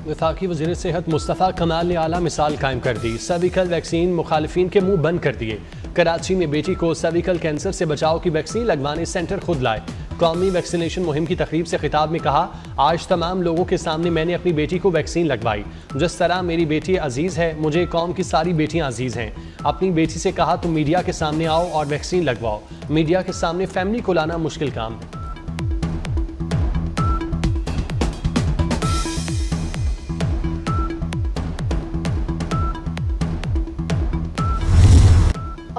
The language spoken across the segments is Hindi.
वफाकी वज़ीर सेहत मुस्तफ़ा कमाल ने आला मिसाल कायम कर दी। सर्विकल वैक्सीन मुखालिफिन के मुंह बंद कर दिए। कराची में बेटी को सर्विकल कैंसर से बचाव की वैक्सीन लगवाने सेंटर खुद लाए। कौमी वैक्सीनेशन मुहिम की तकरीब से खिताब में कहा, आज तमाम लोगों के सामने मैंने अपनी बेटी को वैक्सीन लगवाई। जिस तरह मेरी बेटी अजीज़ है, मुझे कौम की सारी बेटियां अजीज़ हैं। अपनी बेटी से कहा, तुम मीडिया के सामने आओ और वैक्सीन लगवाओ। मीडिया के सामने फैमिली को लाना मुश्किल काम है।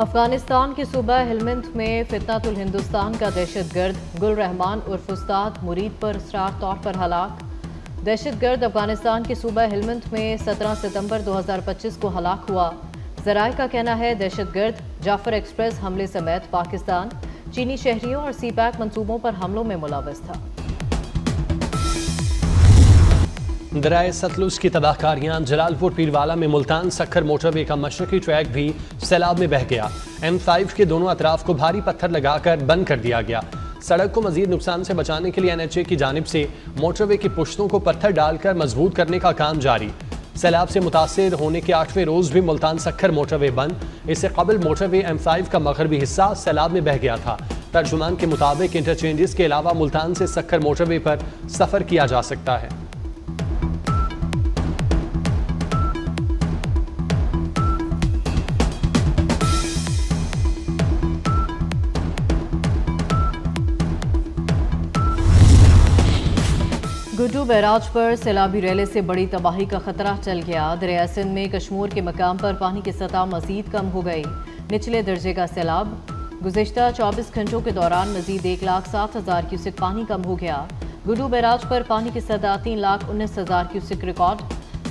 अफगानिस्तान के सूबा हेलमंद में फितनातुल हिंदुस्तान का दहशतगर्द गुल रहमान उर्फ उस्ताद मुरीद पर असरार तौर पर हलाक। दहशतगर्द अफगानिस्तान के सूबा हेलमंद में 17 सितंबर 2025 को हलाक हुआ। ज़राए का कहना है दहशतगर्द जाफर एक्सप्रेस हमले समेत पाकिस्तान, चीनी शहरियों और सी पैक मंसूबों पर हमलों में मुलव्वस था। दरियाए सतलुज की तबाहकारियां। जलालपुर पीरवाला में मुल्तान सक्खर मोटरवे का मशरकी ट्रैक भी सैलाब में बह गया। M5 के दोनों अतराफ को भारी पत्थर लगाकर बंद कर दिया गया। सड़क को मजीद नुकसान से बचाने के लिए NHA की जानिब से मोटरवे की पुश्तों को पत्थर डालकर मजबूत करने का काम जारी। सैलाब से मुतासिर होने के 8वें रोज भी मुल्तान सक्खर मोटरवे बंद। इससे कबल मोटरवे M5 का मगरबी हिस्सा सैलाब में बह गया था। तर्जुमान के मुताबिक इंटरचेंजेस के अलावा मुल्तान से सक्खर मोटरवे पर सफर किया जा सकता है। गुड्डू बैराज पर सैलाबी रैले से बड़ी तबाही का खतरा चल गया। दरिया सिंध में कश्मूर के मकाम पर पानी की सतह मजीद कम हो गई। निचले दर्जे का सैलाब। गुज़िश्ता 24 घंटों के दौरान मजीद 1,07,000 क्यूसेक पानी कम हो गया। गुड्डू बैराज पर पानी की सतह 3,19,000 क्यूसेक रिकॉर्ड।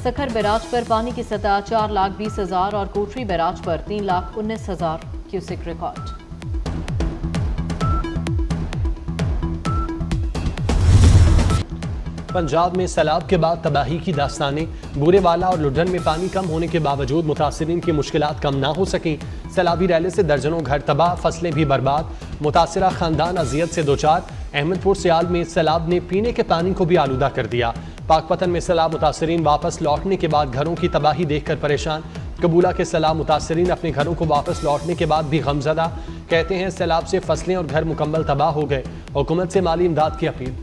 सक्खर बैराज पर पानी की सतह 4,20,000 और कोटरी बैराज पर 3,19,000 क्यूसेक रिकॉर्ड। पंजाब में सैलाब के बाद तबाही की दास्तानें। बूरेवाला और लुढन में पानी कम होने के बावजूद मुतासिरीन की मुश्किलात कम ना हो सकी। सैलाबी रैले से दर्जनों घर तबाह, फसलें भी बर्बाद। मुतासिरा खानदान अजियत से दो चार। अहमदपुर सियाल में सैलाब ने पीने के पानी को भी आलूदा कर दिया। पाकपतन में सैलाब मुतासिरीन वापस लौटने के बाद घरों की तबाही देखकर परेशान। कबूला के सैलाब मुतासिरीन अपने घरों को वापस लौटने के बाद भी गमजदा। कहते हैं सैलाब से फसलें और घर मुकम्मल तबाह हो गए। हुकूमत से माली इमदाद की अपील।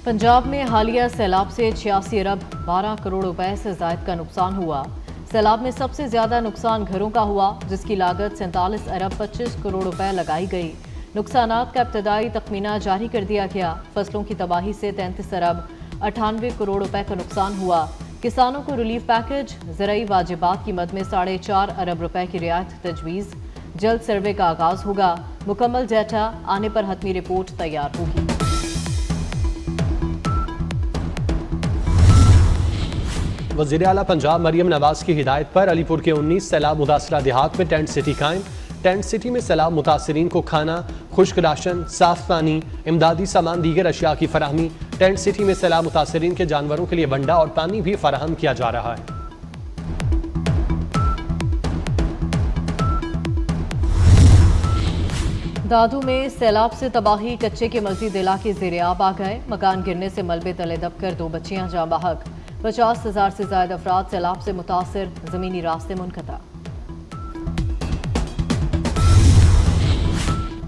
पंजाब में हालिया सैलाब से 86 अरब 12 करोड़ रुपए से ज़ायद का नुकसान हुआ। सैलाब में सबसे ज्यादा नुकसान घरों का हुआ, जिसकी लागत 47 अरब 25 करोड़ रुपए लगाई गई। नुकसानात का इब्तदाई तखमीना जारी कर दिया गया। फसलों की तबाही से 33 अरब 98 करोड़ रुपए का नुकसान हुआ। किसानों को रिलीफ पैकेज, ज़राई वाजिबात की मद में 4.5 अरब रुपए की रियायत तजवीज़। जल्द सर्वे का आगाज होगा। मुकम्मल डाटा आने पर हतमी रिपोर्ट तैयार होगी। वज़ीर आला पंजाब मरियम नवाज की हिदायत पर अलीपुर के 19 सैलाब मुतासरा देहात में टेंट सिटी कायम। टेंट सिटी में सैलाब मुतासरीन को खाना, खुश्क राशन, साफ पानी, इमदादी सामान, दीगर अशिया की फराहमी। टेंट सिटी में सैलाब मुतासरीन के जानवरों के लिए बंडा और पानी भी फराहम किया जा रहा है। दादू में सैलाब से तबाही, कच्चे के मजीद इलाके ज़ेर-ए-आब आ गए। मकान गिरने से मलबे तले दबकर 2 बच्चियां जाँ बहक। 50,000 से ज्यादा अफराद सैलाब से मुतासिर, जमीनी रास्ते मुनक़ता।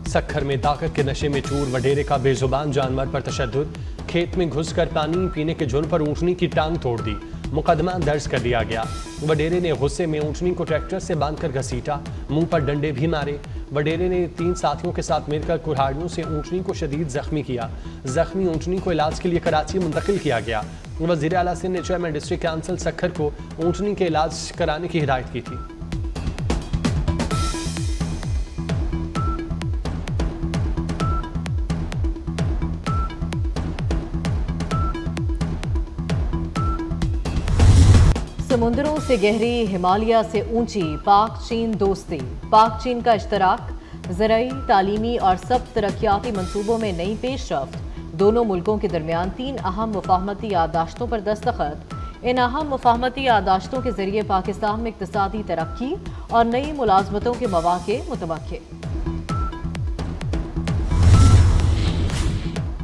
सक्खर में ताकत के नशे में चूर, वडेरे का बेजुबान जानवर पर तशद्दुद। खेत में घुसकर पानी पीने के जुर्म पर ऊँटनी की टांग तोड़ दी। मुकदमा दर्ज कर लिया गया। वडेरे ने गुस्से में ऊँटनी को ट्रैक्टर से बांधकर घसीटा, मुंह पर डंडे भी मारे। वडेरे ने 3 साथियों के साथ मिलकर कुल्हाड़ियों से ऊँटनी को शदीद जख्मी किया। जख्मी ऊँटनी को इलाज के लिए कराची मुंतकिल किया गया। वज़ीर आला सिंध ने चेयरमैन डिस्ट्रिक्ट काउंसिल सक्खर को ऊँटनी के इलाज कराने की हिदायत की थी। समुद्रों से गहरी, हिमालय से ऊंची, पाक चीन दोस्ती। पाक चीन का इश्तराक, ज़राई, तालीमी और सब तरक्याती मंसूबों में नई पेशरफ्त। दोनों मुल्कों के दरमियान 3 अहम मुफाहमती याददाश्तों पर दस्तखत। इन अहम मुफाहमती याददाश्तों के जरिए पाकिस्तान में इक्तिसादी तरक्की और नई मुलाजमतों के मौके मुतवक्किल।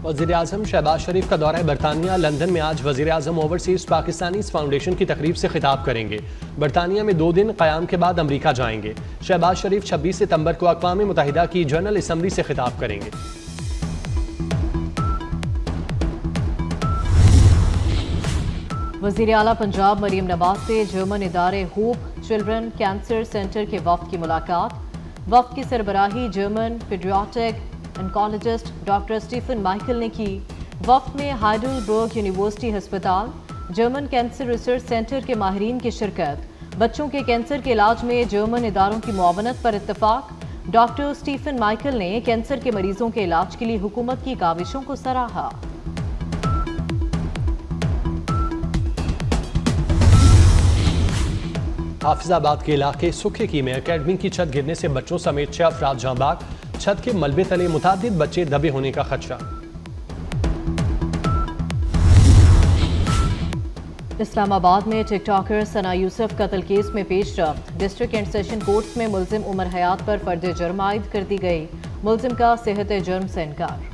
वज़ीर-ए-आज़म शहबाज शरीफ का दौरा बरतानिया। लंदन में आज वज़ीर-ए-आज़म ओवरसीज पाकिस्तानीज़ फाउंडेशन की तकरीब से खिताब करेंगे। बरतानिया में 2 दिन क़याम के बाद अमरीका जाएंगे। शहबाज शरीफ 26 सितंबर को अक़वाम मुत्तहिदा की जनरल असम्बली से खिताब करेंगे। वज़ीर आला पंजाब मरीम नवाज से जर्मन इदारे होप चिल्ड्रन कैंसर सेंटर के वफ़द की मुलाकात। वफ़द की सरबराही German pediatric oncologist doctor Stephen Michael ने की। वफ़द में हाइडेलबर्ग यूनिवर्सिटी अस्पताल, जर्मन कैंसर रिसर्च सेंटर के माहिरीन की शिरकत। बच्चों के कैंसर के इलाज में जर्मन इदारों की मुआवनत पर इत्तफाक। डॉक्टर स्टीफन माइकल ने कैंसर के मरीजों के इलाज के लिए हुकूमत की काविशों को सराहा। हाफिजाबाद के इलाके सुखेकी में अकेडमी की छत गिरने से बच्चों समेत 6 अफराद जाँ बाग। छत के मलबे तले मुतादिद बच्चे दबे होने का खदशा। इस्लामाबाद में टिकटॉकर सना यूसुफ कत्ल केस में पेशरफ्त। डिस्ट्रिक्ट एंड सेशन कोर्ट्स में मुल्जिम उमर हयात पर फर्द जुर्म आयद कर दी गई। मुल्जिम का सेहत जुर्म से इनकार।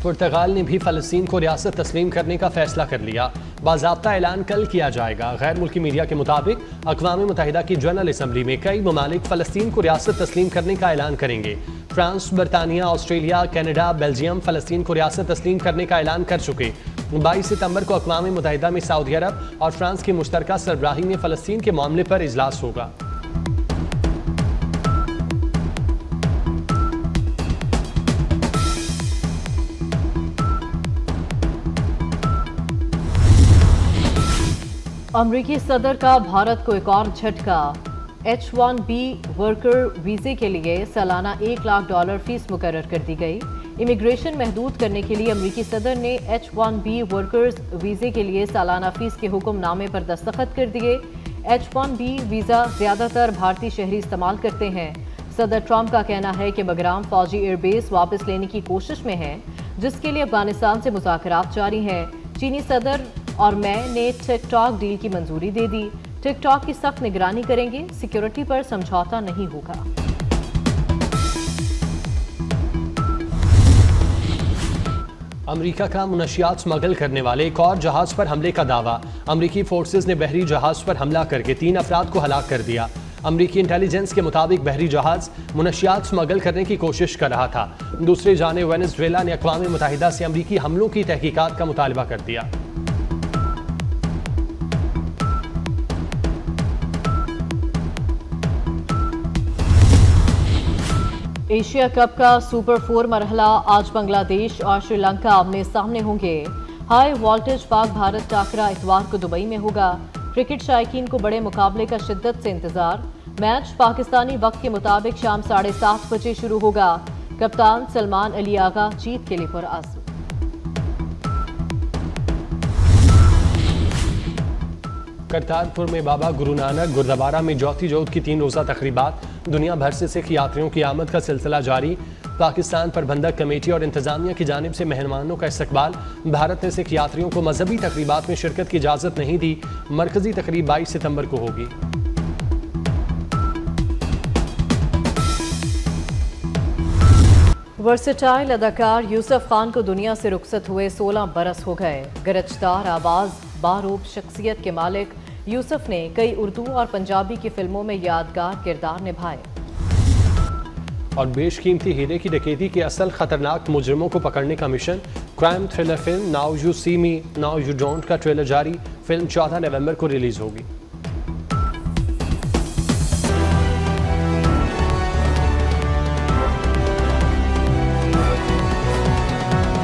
पुर्तगाल ने भी फ़लस्तीन को रियासत तस्लीम करने का फैसला कर लिया। बाज़ाब्ता ऐलान कल किया जाएगा। गैर मुल्की मीडिया के मुताबिक अक़वाम मुत्तहिदा की जनरल असम्बली में कई ममालिक फ़लस्तीन को रियासत तस्लीम करने का ऐलान करेंगे। फ्रांस, बरतानिया, ऑस्ट्रेलिया, कनाडा, बेल्जियम फ़लस्तीन को रियासत तस्लीम करने का ऐलान कर चुके। 22 सितंबर को अक़वाम मुत्तहिदा में सऊदी अरब और फ्रांस की मुश्तरका सरबराही में फ़लस्तीन के मामले पर इजलास होगा। अमरीकी सदर का भारत को एक और झटका। H-1B वर्कर वीजे के लिए सालाना $1 लाख फीस मुकर्रर कर दी गई। इमिग्रेशन महदूद करने के लिए अमरीकी सदर ने H-1B वर्कर्स वीजे के लिए सालाना फीस के हुक्मनामे पर दस्तखत कर दिए। H-1B वीजा ज्यादातर भारतीय शहरी इस्तेमाल करते हैं। सदर ट्रंप का कहना है कि बगराम फौजी एयरबेस वापस लेने की कोशिश में है, जिसके लिए अफगानिस्तान से मुज़ाकरात जारी हैं। चीनी सदर और मैं ने टिकटॉक डील की मंजूरी दे दी। टिकटॉक की सख्त निगरानी करेंगे। सिक्योरिटी पर समझौता नहीं होगा। अमेरिका का मुनशियात स्मगल करने वाले एक और जहाज पर हमले का दावा। अमेरिकी फोर्सेज ने बहरी जहाज पर हमला करके 3 अफराद को हलाक कर दिया। अमेरिकी इंटेलिजेंस के मुताबिक बहरी जहाज मुनशियात स्मगल करने की कोशिश कर रहा था। दूसरी जानिब वेनेजुएला ने अक़वाम मुत्तहिदा से अमेरिकी हमलों की तहकीकात का मुतालबा कर दिया। एशिया कप का सुपर 4 मरहला आज बांग्लादेश और श्रीलंका आमने सामने होंगे। हाई वोल्टेज पाक भारत टाकरा इतवार को दुबई में होगा। क्रिकेट शायकीन को बड़े मुकाबले का शिद्दत से इंतजार। मैच पाकिस्तानी वक्त के मुताबिक शाम 7:30 बजे शुरू होगा। कप्तान सलमान अली आगा जीत के लिए पुरअज़्म। करतारपुर में बाबा गुरु नानक गुरुद्वारा में ज्योति जोत की 3 रोज़ा तकरीबात। दुनिया भर से सिख यात्रियों की आमद का सिलसिला जारी। पाकिस्तान प्रबंधक कमेटी और इंतजामिया की जानिब से मेहमानों का इस्तकबाल। भारत ने सिख यात्रियों को मजहबी तकरीबात में शिरकत की इजाज़त नहीं दी। मरकजी तकरीब 22 सितंबर को होगी। वर्सेटाइल अदाकार यूसुफ खान को दुनिया से रुखसत हुए 16 बरस हो गए। गरजदार आवाज़, बारूब शख्सियत के मालिक यूसुफ ने कई उर्दू और पंजाबी की फिल्मों में यादगार किरदार निभाए। और बेशकीमती हीरे की डकैती के असल खतरनाक मुजरिमों को पकड़ने का mission. Crime thriller film Now You See Me Now You Don't का ट्रेलर जारी। फिल्म 14 नवंबर को रिलीज होगी।